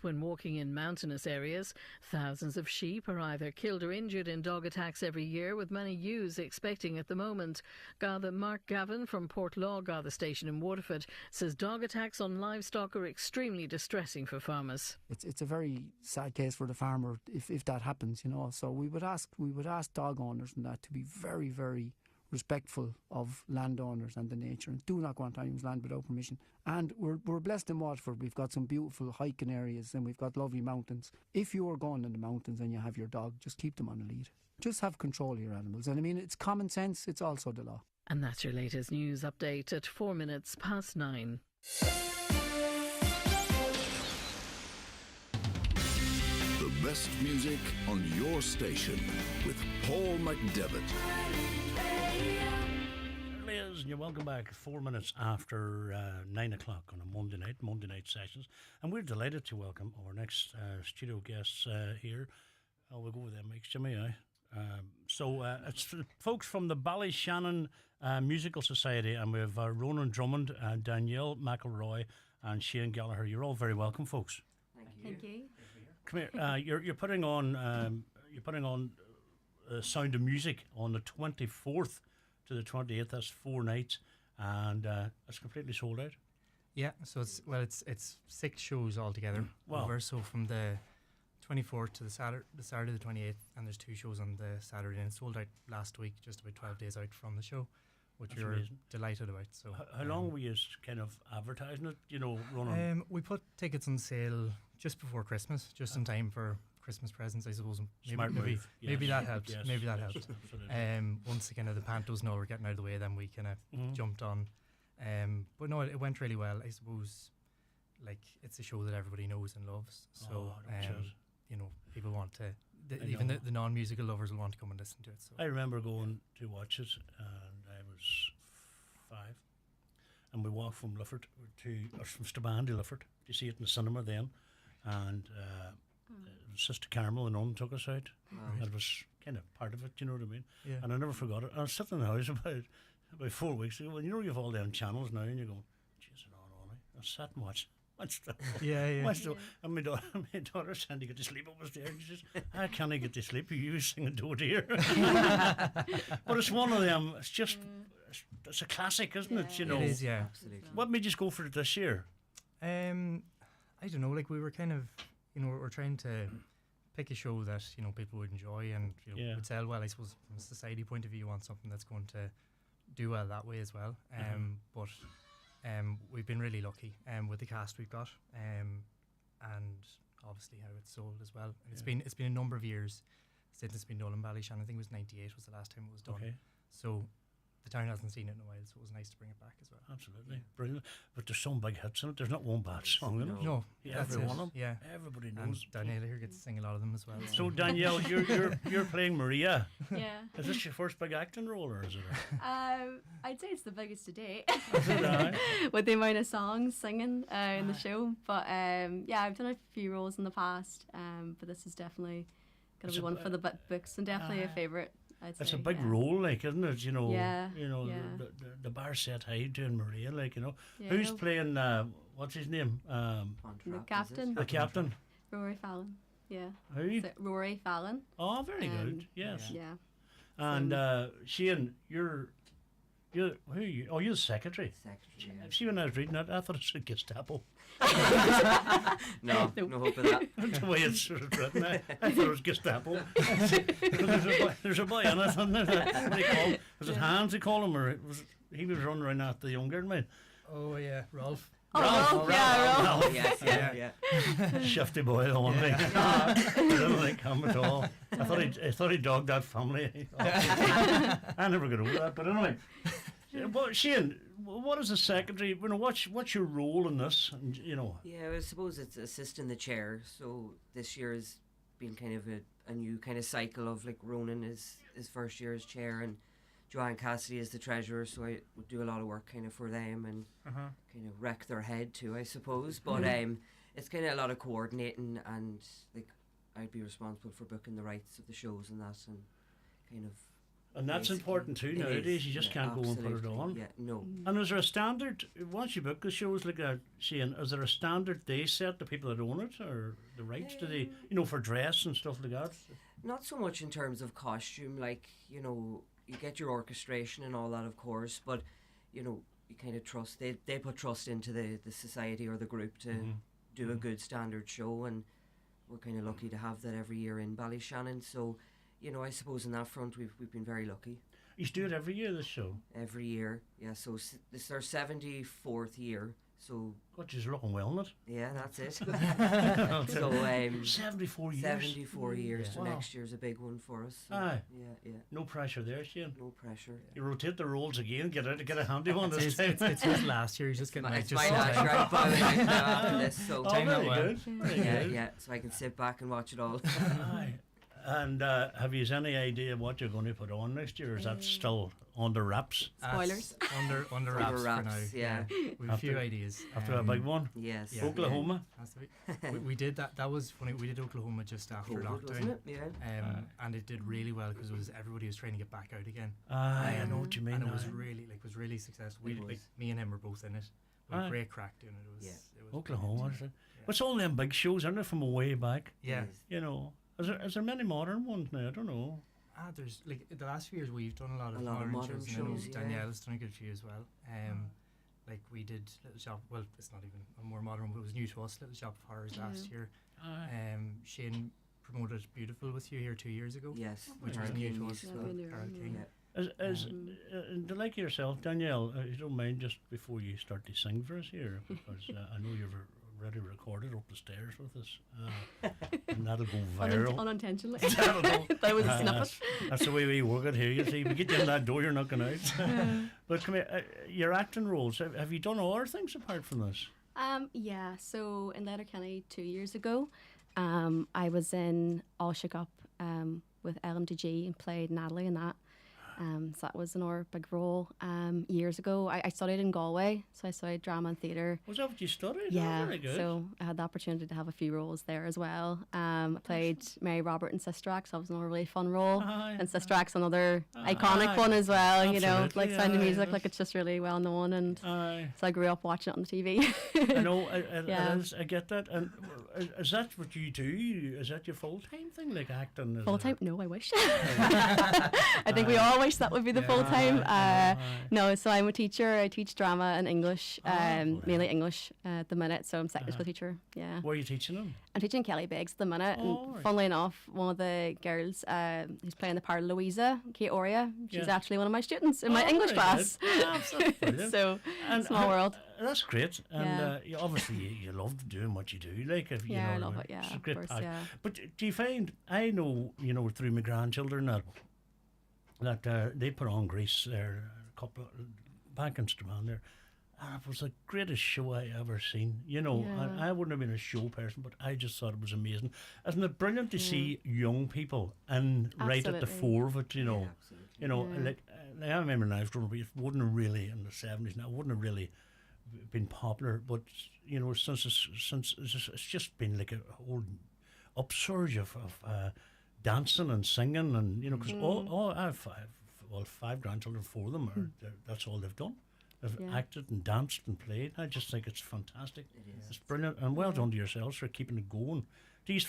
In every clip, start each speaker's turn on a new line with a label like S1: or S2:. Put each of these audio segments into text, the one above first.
S1: riot when walking in mountainous areas. Thousands of sheep are either killed or injured in dog attacks every year, with many ewes expecting at the moment. Garda Mark Gavin from Portlaw Garda Station in Waterford says dog attacks on livestock are extremely distressing for farmers.
S2: It's a very sad case for the farmer if that happens, you know. So we would ask dog owners and that to be very, very respectful of landowners and the nature, and do not go onto anyone's land without permission. And we're blessed in Waterford. We've got some beautiful hiking areas and we've got lovely mountains. If you are going in the mountains and you have your dog, just keep them on a lead. Just have control of your animals. And I mean, it's common sense, it's also the law.
S1: And that's your latest news update at 9:04.
S3: The best music on your station with Paul McDevitt.
S4: And you're welcome back 4 minutes after 9 o'clock on a Monday night sessions, and we're delighted to welcome our next studio guests here. We'll go with them, Mike, Jimmy. So it's folks from the Ballyshannon Musical Society, and we have Ronan Drummond, Danielle McElroy, and Shane Gallagher. You're all very welcome, folks.
S5: Thank you.
S4: Come here. You're putting on Sound of Music on the 24th. To the 28th, that's 4 nights, and it's completely sold out.
S5: Yeah, so it's 6 shows altogether.
S4: Wow.
S5: Over, so from the 24th to the Saturday the 28th, and there's 2 shows on the Saturday, and it sold out last week, just about 12 days out from the show, which we were delighted about. So
S4: how long were you kind of advertising it, you know, running?
S5: We put tickets on sale just before Christmas, just in time for Christmas presents, I suppose. Maybe that helped.
S4: Yes,
S5: maybe that helped.
S4: Absolutely.
S5: Once the kind of the pantos and all were getting out of the way, then we kind of jumped on. But no, it went really well. I suppose, like, it's a show that everybody knows and loves. So, you know, people want to, even the non-musical lovers will want to come and listen to it. So
S4: I remember going to watch it, and I was 5, and we walked from Lifford from Strabane to Lifford to see it in the cinema then, and. Sister Carmel and Nun took us out. That was kind of part of it, you know what I mean?
S5: Yeah.
S4: And I never forgot it. I was sitting in the house about 4 weeks ago, and you know you have all them channels now, and you're going, jeez, I sat and watched stuff.
S5: Yeah.
S4: And my daughter's trying to get to sleep upstairs. She says, I can't get to sleep. You singing "Do It Here." But it's one of them. It's just, it's a classic, isn't it? You know.
S5: It is, yeah. Absolutely.
S4: What made you go for it this year?
S5: I don't know. Like, we were kind of, you know, we're trying to pick a show that, you know, people would enjoy and, you know, would sell well. I suppose from a society point of view, you want something that's going to do well that way as well. But we've been really lucky with the cast we've got, and obviously how it's sold as well. And it's been a number of years since it's been done in Ballyshannon. I think it was 98 was the last time it was done. Okay. So the town hasn't seen it in a while, so it was nice to bring it back as well.
S4: Absolutely. Brilliant. But there's some big hits in it. There's not one bad song in it.
S5: No,
S4: every one of them.
S5: Yeah.
S4: Everybody knows.
S5: And Danielle here gets to sing a lot of them as well.
S4: So Danielle, you're playing Maria.
S6: Yeah.
S4: Is this your first big acting role, or is it?
S6: I'd say it's the biggest to date. With the amount of songs singing in the show. But yeah, I've done a few roles in the past, but this is definitely going to be one for the books and definitely a favourite.
S4: It's a big role, like, isn't it? You know,
S6: the
S4: bar set high doing Maria, like, you know. Who's playing? What's his name?
S6: The captain.
S4: The captain.
S6: Rory Fallon. Yeah.
S4: Who?
S6: Rory Fallon.
S4: Oh, very good. Yes.
S6: Yeah.
S4: And Shane, you're who are you? Oh, you're the secretary.
S7: Yeah.
S4: See, when I was reading that, I thought it said Gestapo.
S7: no hope of that.
S4: The way it's sort of written, I thought it was Gestapo. there's a boy in it, isn't there? What do you call him? Was it Hans they call him, or he was running around after the younger man?
S5: Oh yeah, Rolf.
S6: Ralph.
S7: Yes.
S4: Shifty boy, the one thing. I didn't like him at all. I thought he dogged that family. I never got over that, but anyway. Well, Shane, what is a secretary? You know, what's your role in this? And, you know.
S7: Yeah, I suppose it's assisting the chair. So this year has been kind of a new kind of cycle of, like, Ronan is his first year as chair and Joanne Cassidy is the treasurer, so I would do a lot of work kind of for them and kind of wreck their head too, I suppose. But it's kind of a lot of coordinating, and, like, I'd be responsible for booking the rights of the shows and that, and kind of
S4: And that's
S7: basically.
S4: important too
S7: It
S4: nowadays.
S7: is,
S4: You just
S7: yeah,
S4: can't go and put it
S7: absolutely,
S4: on.
S7: Yeah, no.
S4: And is there a standard, once you book the shows like that, Shane, is there a standard they set, the people that own it, or the rights? Do they, for dress and stuff like that?
S7: Not so much in terms of costume, like, you get your orchestration and all that, of course, but, you kind of trust, they put trust into the society or the group to do a good standard show, and we're kind of lucky to have that every year in Ballyshannon. So, I suppose on that front we've been very lucky.
S4: You do it every year, this show?
S7: Every year, yeah. So this is our 74th year. So
S4: God, you're looking well in it.
S7: yeah, that's it. so
S4: 74 years.
S7: 74 years. So
S4: Wow.
S7: next year's a big one for us. So,
S4: Aye.
S7: yeah.
S4: No pressure there, Shane.
S7: No pressure.
S4: You rotate the roles again, get a handy one this time.
S5: It's his last year. He's just getting
S7: It's
S5: just
S7: my last year. I'm bowing out now after this. So
S4: Oh,
S5: Time that
S4: very
S5: well.
S4: good. Very
S7: yeah,
S4: good.
S7: yeah. So I can sit back and watch it all.
S4: Aye. And have you any idea what you're going to put on next year? Or is that still under wraps
S6: Spoilers.
S5: Under wraps for
S7: wraps,
S5: now.
S7: yeah.
S5: We've a few ideas.
S4: after a big one?
S7: Yes.
S5: Yeah.
S4: Oklahoma?
S5: Has to be. we did that. That was funny. We did Oklahoma just after
S7: COVID,
S5: lockdown.
S7: wasn't it? Yeah.
S5: And it did really well because everybody was trying to get back out again.
S4: Aye, I know what you mean.
S5: And it was
S4: aye.
S5: really successful.
S7: It
S5: Like
S7: was.
S5: me and him were both in it. We
S4: Aye.
S5: had great crack doing it. It was
S4: Oklahoma,
S5: brilliant.
S4: is it? But it's all them big shows, aren't they, from a way back?
S5: Yeah.
S7: Yes.
S4: Is there many modern ones now? I don't know.
S5: There's like the last few years we've done a lot of
S7: A lot of
S5: modern
S7: modern
S5: shows, and
S7: shows, yeah.
S5: Danielle's done a good few as well. Like we did Little Shop. Well, it's not even a more modern, but it was new to us. Little Shop of Horrors last year.
S4: Aye.
S5: Shane promoted Beautiful with you here 2 years ago,
S7: Yes.
S5: which
S7: Carol
S5: was new
S7: King
S5: to
S7: used
S5: us.
S7: to
S5: Well,
S6: really
S5: Carol
S6: early.
S5: King.
S7: Yeah.
S4: Is the like yourself, Danielle, if you don't mind, just before you start to sing for us here, because I know you've already recorded up the stairs with us, and that'll go viral.
S6: Unintentionally.
S4: That'll go-
S6: That was a snippet.
S4: That's the way we work it here. You see, we get you in that door, you're not going out. But come here, your acting roles. Have you done other things apart from this?
S6: Yeah, so in Letterkenny 2 years ago, I was in All Shook Up with LMDG and played Natalie in that. So that was another big role. Years ago, I studied in Galway, so I studied drama and theatre.
S4: Was that what you studied?
S6: Yeah,
S4: Oh, very good.
S6: so I had the opportunity to have a few roles there as well. I played Mary Robert in Sister Act, so that was another really fun role.
S4: Aye,
S6: And Sister Act's another
S4: Aye.
S6: iconic one as well,
S4: Absolutely,
S6: like Sound of
S4: aye,
S6: Music,
S4: yes.
S6: like it's just really well known, and
S4: Aye.
S6: so I grew up watching it on the TV.
S4: I know,
S6: Yeah.
S4: I get that. And is that what you do? Is that your full-time thing, like acting? Is
S6: Full
S4: it-
S6: time? No, I wish. I think we all wish that would be the full time.
S4: Aye.
S6: No, so I'm a teacher. I teach drama and English,
S4: right.
S6: mainly English at the minute. So I'm secondary school teacher. Yeah,
S4: What are you teaching them?
S6: I'm teaching Kelly Biggs at the minute.
S4: Oh,
S6: and
S4: right.
S6: funnily enough, one of the girls who's playing the part of Louisa, Kate Oria, she's
S4: Yes.
S6: actually one of my students in my
S4: Oh,
S6: English
S4: very
S6: class.
S4: good. Ah, that's brilliant.
S6: So
S4: And
S6: small world.
S4: That's great, and
S6: Yeah.
S4: you obviously you love doing what you do. Like if you
S6: Yeah,
S4: know,
S6: I love
S4: what
S6: it, yeah,
S4: it's a
S6: of
S4: great
S6: course,
S4: passion.
S6: yeah.
S4: But do you find I know through my grandchildren that they put on Grease there a couple back in Strabane there. And it was the greatest show I ever seen.
S6: Yeah.
S4: I wouldn't have been a show person, but I just thought it was amazing. Isn't it brilliant to see young people and right at the
S6: Absolutely.
S4: fore of it?
S7: Yeah, absolutely.
S6: Yeah.
S4: Like I remember when I was growing up, it wouldn't have really in the 70s. Now it wouldn't have really been popular, but since it's just been like a whole upsurge of dancing and singing, and because all I have five grandchildren, four of them that's all they've done. They've
S6: Yeah.
S4: acted and danced and played. I just think it's fantastic.
S7: It is.
S4: It's brilliant, and well done to yourselves for keeping it going. Do you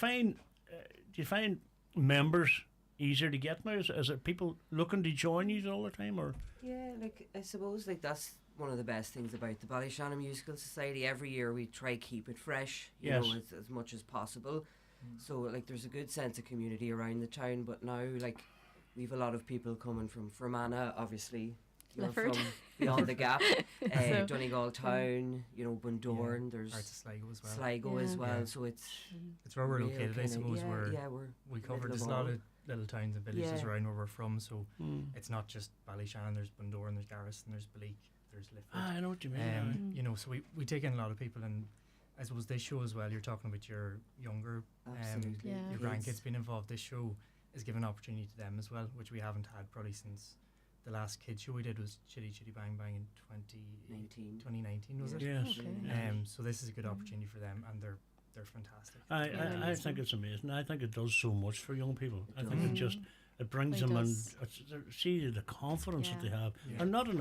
S4: find members easier to get now? Is it people looking to join you all the time, or?
S7: Yeah, like I suppose like that's one of the best things about the Ballyshannon Musical Society. Every year we try keep it fresh, you
S4: Yes.
S7: know, as much as possible. So like there's a good sense of community around the town, but now like we've a lot of people coming from Fermanagh, obviously. You're
S6: Lifford.
S7: from beyond the gap,
S6: So-
S7: Donegal Town, Bundoran. There's
S5: Parts of Sligo as well.
S7: Sligo as
S6: Yeah.
S7: well.
S5: Yeah.
S7: So it's
S5: It's where we're
S7: real
S5: located, I
S7: kinda-
S5: suppose.
S7: yeah, we're
S5: We
S7: middle
S5: covered
S7: of
S5: there's a lot
S7: all.
S5: of little towns and villages
S7: Yeah.
S5: around where we're from, so
S4: Mm.
S5: it's not just Ballyshannon. There's Bundoran, there's Garrison, there's Bleak, there's Lifford.
S4: I know what you mean.
S5: So we take in a lot of people, and I suppose this show as well. You're talking about your younger,
S7: absolutely
S6: Yeah.
S5: your
S7: kids.
S5: grandkids being involved. This show is giving opportunity to them as well, which we haven't had probably since the last kids show we did was Chitty Chitty Bang Bang in 2019, was it?
S4: Yes.
S6: Okay.
S4: yes.
S5: So this is a good opportunity for them, and they're fantastic.
S4: I
S6: Yeah,
S4: think it's amazing. I think it does so much for young people. I think it
S7: does.
S4: just it brings
S6: It
S4: them and
S6: does.
S4: see the confidence that they
S6: Yeah.
S4: have, and not in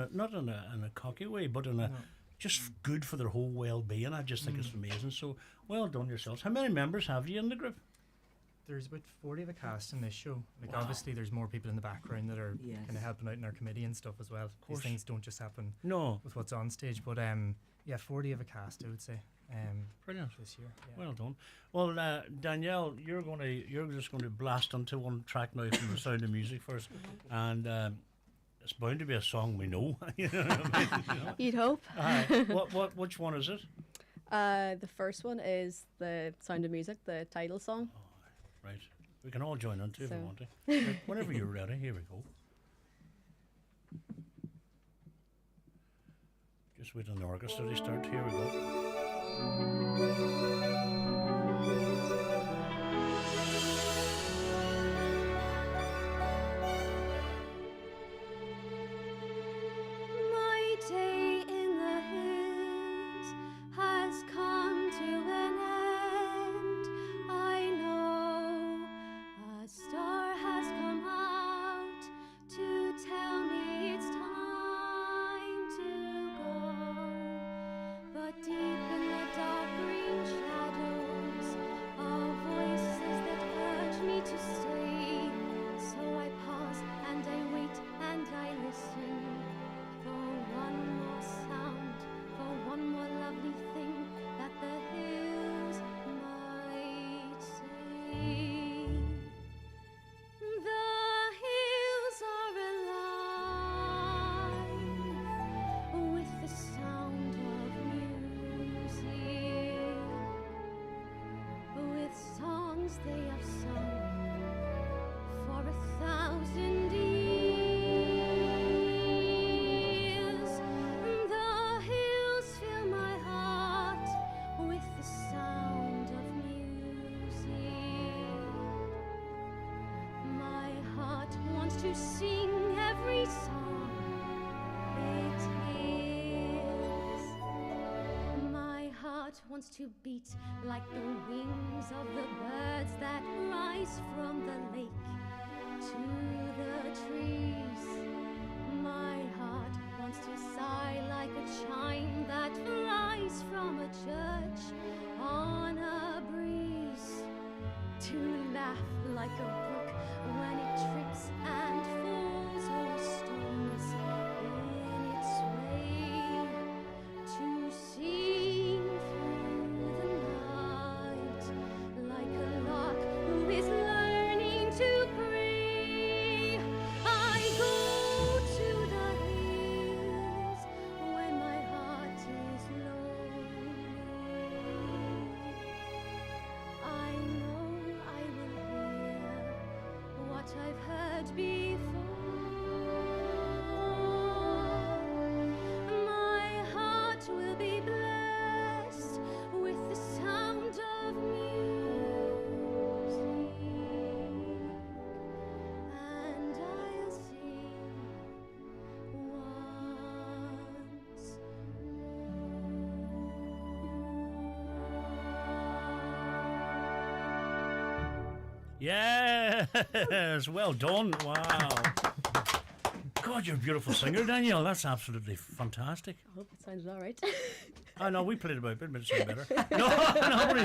S4: a cocky way, but in a just good for their whole well-being. I just think it's amazing. So well done yourselves. How many members have you in the group?
S5: There's about 40 of a cast in this show. Like obviously there's more people in the background that are
S7: Yes.
S5: kind of helping out in our committee and stuff as well. These things don't just happen
S4: No,
S5: with what's on stage, but yeah, 40 of a cast I would say.
S4: brilliant.
S5: This year. Yeah.
S4: Well done. Well, Danielle, you're just going to blast into one track now from the Sound of Music first, and it's bound to be a song we know. You know what I mean? You know?
S6: You'd hope.
S4: Which one is it?
S6: The first one is the Sound of Music, the title song.
S4: Right. We can all join in too if we
S6: So-
S4: want to. Right, whenever you're ready, here we go. Just wait on the orchestra to start. Here we go.
S8: My day in the hills has come to an end. I know a star has come out to tell me it's time to go. But deep in the dark green shadows are voices that urge me to stay. So I pause and I wait and I listen for one more sound, for one more lovely thing that the hills might say. The hills are alive with the sound of music, with songs they have sung for 1,000 years. The hills fill my heart with the sound of music. My heart wants to sing every song it hears. My heart wants to beat like the wings of the birds that rise from the lake to the trees. My heart wants to sigh like a chime that flies from a church on a breeze, to laugh like a brook when it trips and falls over stones in its way, to sing through the night like a lark who is learning to pray. I go to the hills when my heart is lonely. I know I will hear what I've heard before. My heart will be blessed with the sound of music, and I'll sing once
S4: Yes, well done. Wow. God, you're a beautiful singer, Danielle. That's absolutely fantastic.
S6: I hope it sounded all right.
S4: I know we played about it, but it sounded better. No, no, but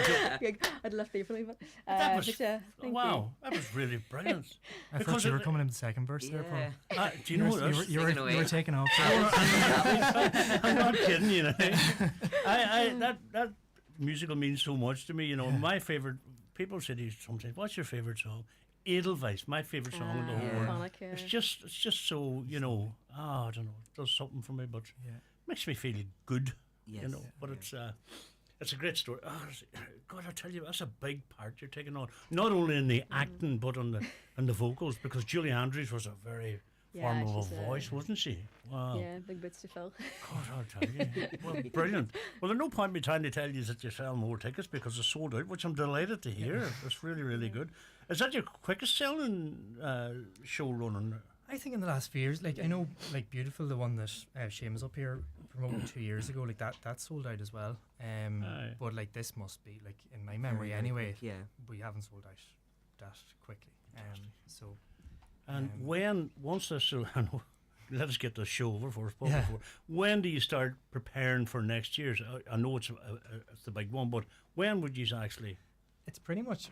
S4: it's,
S6: I'd love to play, but
S4: that was
S6: but yeah, thank
S4: wow. That was really brilliant.
S5: I
S4: Because
S5: thought you were
S4: it-
S5: coming in the second verse there, Paul.
S7: Yeah.
S4: Do you know
S5: You were,
S4: this?
S5: you were,
S7: Singing
S5: you were
S7: away.
S5: taking off.
S4: I'm not kidding, you know. That musical means so much to me. You know, my favorite. People say to you sometimes, "What's your favorite song?" Edelweiss, my favorite song in the whole world.
S6: iconic, yeah.
S4: It's just so, you know. I don't know. It does something for me, but makes me feel good.
S7: Yes.
S4: You know. But it's a great story. Oh, God, I tell you, that's a big part you're taking on. Not only in the acting, but on the vocals, because Julie Andrews was a very
S6: Yeah,
S4: formidable
S6: she's a-
S4: voice, wasn't she? Wow.
S6: Yeah, big boots to fill.
S4: God, I'll tell you. Well, brilliant. Well, there's no point me trying to tell you that you sell more tickets because it's sold out, which I'm delighted to hear. It's really, really good. Is that your quickest selling show running?
S5: I think in the last few years, like I know, like Beautiful, the one that Seamus up here promoting 2 years ago, like that sold out as well.
S4: Aye.
S5: But like this must be like in my memory
S7: Very
S5: anyway.
S7: quick, yeah.
S5: We haven't sold out that quickly. So
S4: And once this, let us get the show over first.
S5: Yeah.
S4: Before, when do you start preparing for next year's? I know it's the big one, but when would you actually?
S5: It's pretty much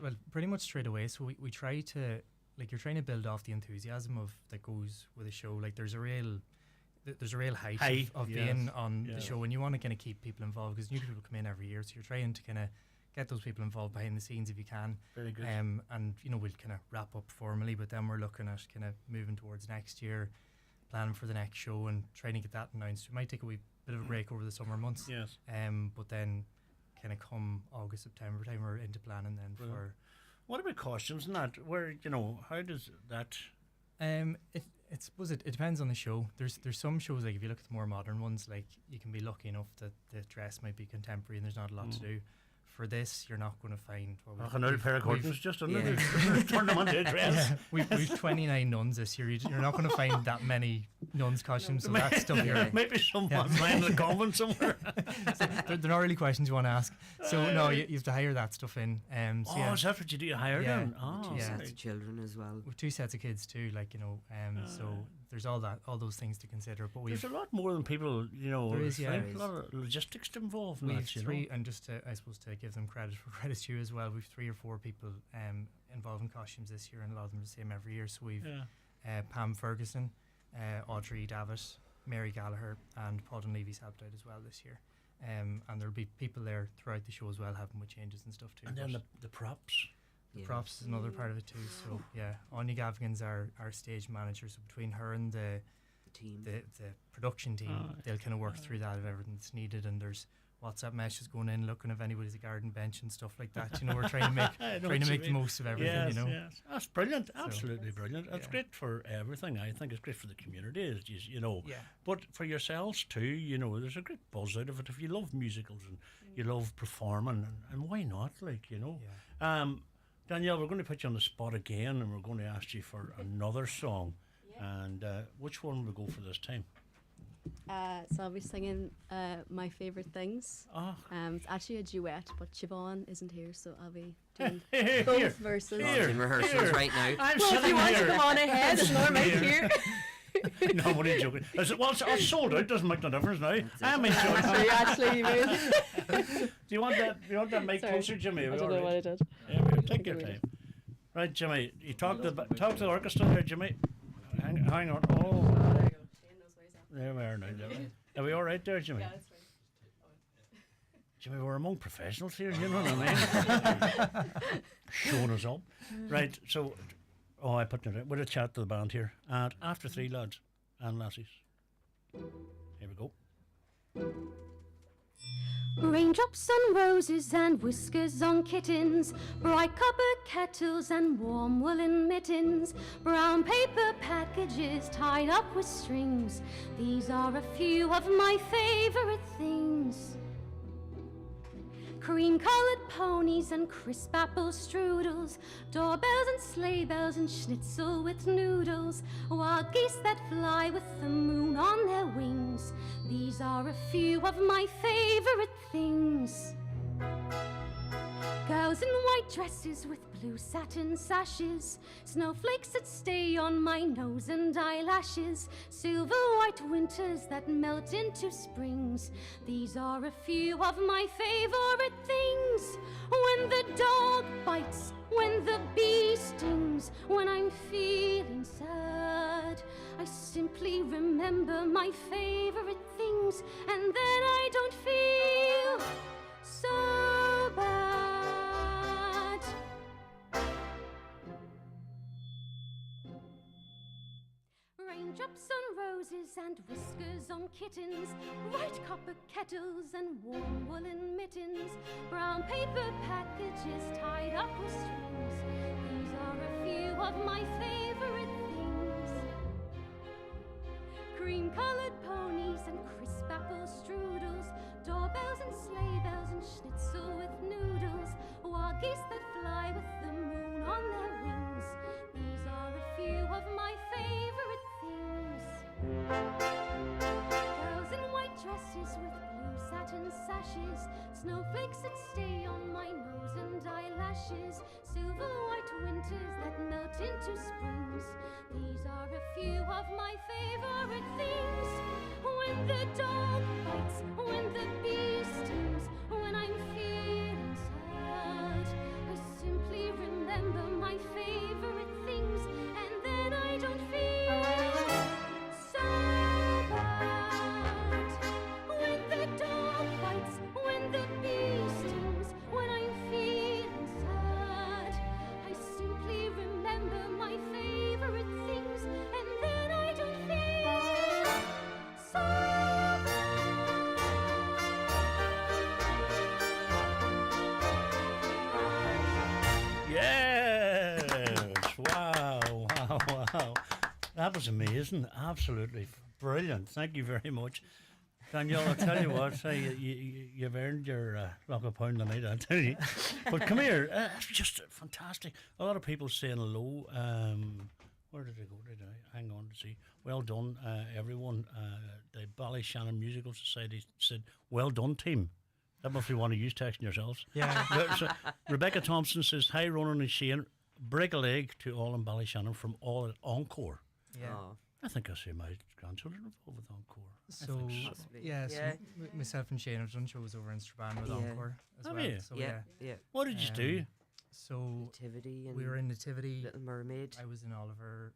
S5: straight away. So we try to, like, you're trying to build off the enthusiasm that goes with a show. Like there's a real height of being on the show, and you want to kind of keep people involved because new people come in every year. So you're trying to kind of get those people involved behind the scenes if you can.
S4: Very good.
S5: And we'll kind of wrap up formally, but then we're looking at kind of moving towards next year, planning for the next show, and trying to get that announced. We might take a wee bit of a break over the summer months.
S4: Yes.
S5: But then kind of come August, September time, we're into planning then for.
S4: What about costumes and that? Where how does that?
S5: I suppose it depends on the show. There's some shows, like if you look at the more modern ones, like you can be lucky enough that the dress might be contemporary and there's not a lot to do. For this, you're not going to find.
S4: An old pair of curtains, just another turn them onto a dress.
S5: Yeah, we've 29 nuns this year. You're not going to find that many nuns costumes. So that stuff here.
S4: Maybe someone lying in the convent somewhere.
S5: So they're not really questions you want to ask. So no, you have to hire that stuff in. So
S4: is that what you do? You hire them?
S7: Two sets of children as well.
S5: With 2 sets of kids too, so there's all those things to consider. But
S4: there's a lot more than people,
S5: There is,
S4: a lot of logistics involved in that,
S5: three, and just to, I suppose, to give them credit for credit's due as well, we've 3 or 4 people involved in costumes this year, and a lot of them are the same every year. So we've Pam Ferguson, Audrey Davitt, Mary Gallagher, and Paul Dunleavy's helped out as well this year. And there'll be people there throughout the show as well, helping with changes and stuff too.
S4: And then the props.
S5: The props is another part of it too. So Anya Gavigan's our stage manager. So between her and the
S7: team,
S5: the production team, they'll kind of work through that of everything that's needed. And there's WhatsApp messages going in, looking if anybody's a garden bench and stuff like that. We're trying to make the most of everything.
S4: Yes, that's brilliant. Absolutely brilliant. It's great for everything. I think it's great for the community. But for yourselves too. There's a great buzz out of it. If you love musicals and you love performing, and why not? Danielle, we're going to put you on the spot again, and we're going to ask you for another song. And which one will we go for this time?
S6: So I'll be singing My Favourite Things. It's actually a duet, but Siobhan isn't here, so I'll be doing both verses.
S7: In rehearsals right now.
S6: If you want to come on ahead, it's Norma here.
S4: No, I'm only joking. It's sold out. Doesn't make no difference now. I'm enjoying
S6: it. Actually, you will.
S4: Do you want that mic closer, Jimmy?
S6: I don't know what I did.
S4: Take your time. Right, Jimmy. You talk to the orchestra there, Jimmy. Hang on. Oh. There we are now, Jimmy. Are we all right there, Jimmy?
S6: Yeah, that's right.
S4: Jimmy, we're among professionals here, you know what I mean? Showing us up. Right, so, I put it out. We'll chat to the band here. And after 3 lads and lassies. Here we go.
S8: Raindrops on roses and whiskers on kittens, bright copper kettles and warm woolen mittens, brown paper packages tied up with strings. These are a few of my favourite things. Cream-coloured ponies and crisp apple strudels, doorbells and sleigh bells and schnitzel with noodles, wild geese that fly with the moon on their wings. These are a few of my favourite things. Girls in white dresses with blue satin sashes, snowflakes that stay on my nose and eyelashes, silver white winters that melt into springs. These are a few of my favourite things. When the dog bites, when the bee stings, when I'm feeling sad, I simply remember my favourite things, and then I don't feel so bad. Raindrops on roses and whiskers on kittens, bright copper kettles and warm woolen mittens, brown paper packages tied up with strings. These are a few of my favourite things. Cream-coloured ponies and crisp apple strudels, doorbells and sleigh bells and schnitzel with noodles, wild geese that fly with the moon on their wings. These are a few of my favourite things. Girls in white dresses with blue satin sashes, snowflakes that stay on my nose and eyelashes, silver white winters that melt into springs. These are a few of my favorite things. When the dog bites, when the bee stings, when I'm feeling sad, I simply remember my favorite things, and then I don't feel so bad. When the dog bites, when the bee stings, when I'm feeling sad, I simply remember my favorite things, and then I don't feel so
S4: Yes! Wow, wow, wow. That was amazing. Absolutely brilliant. Thank you very much. Danielle, I'll tell you what, you've earned your lock of pound tonight, I'll tell you. But come here, it's just fantastic. A lot of people saying hello. Where did they go? Hang on to see. Well done, everyone. The Ballyshannon Musical Society said, well done, team. That must be one of you texting yourselves.
S5: Yeah.
S4: So, Rebecca Thompson says, hi, Ronan and Shane. Break a leg to all in Ballyshannon from all at Encore.
S5: Yeah.
S7: Oh,
S4: I think I see my grandchildren involved with Encore.
S5: So,
S7: Possibly.
S5: yeah, so
S7: Yeah.
S5: myself and Shane have done shows over in Strabane with
S7: Yeah.
S5: Encore as
S4: Have
S5: well.
S4: you?
S5: So,
S7: yeah.
S4: What did you do?
S5: So,
S7: Nativity and
S5: we were in Nativity.
S7: Little Mermaid.
S5: I was in Oliver.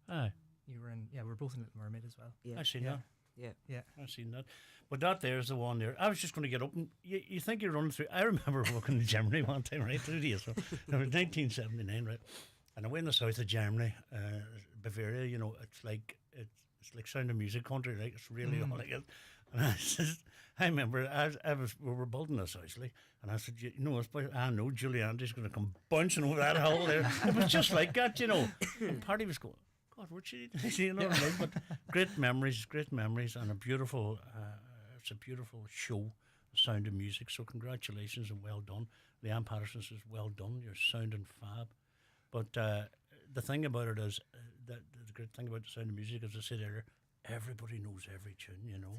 S4: Aye,
S5: You were in, we were both in Little Mermaid as well.
S7: Yeah.
S4: I seen
S5: Yeah.
S4: that.
S7: Yeah.
S4: I seen that. But that there's the one there. I was just going to get up and you think you're running through. I remember working in Germany one time, right? 30 years ago. It was 1979, right? And I went in the south of Germany, Bavaria. You know, it's like Sound of Music country. Like it's really all like it. And I remember we were building this house, like, and I said, you know, I know Julie Andrews going to come bouncing over that hill there. It was just like that, you know. And Party was going, God, what's she? You know what I mean? But great memories, and a beautiful. It's a beautiful show, Sound of Music. So congratulations and well done. Leanne Patterson says, well done. You're sounding fab. But the thing about it is that the great thing about the Sound of Music, as I said earlier, everybody knows every tune, you know,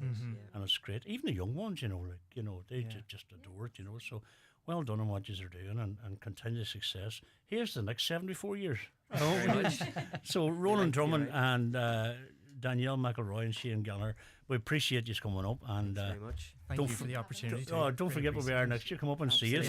S4: and it's great. Even the young ones, you know, like they just adore it, you know. So well done on what you're doing, and continued success. Here's the next 74 years. So Ronan Drummond and Danielle McElroy and Shane Gallagher, we appreciate you coming up, and
S7: Thanks very much.
S5: Thank you for the opportunity.
S4: don't forget where we are next year. Come up and see us.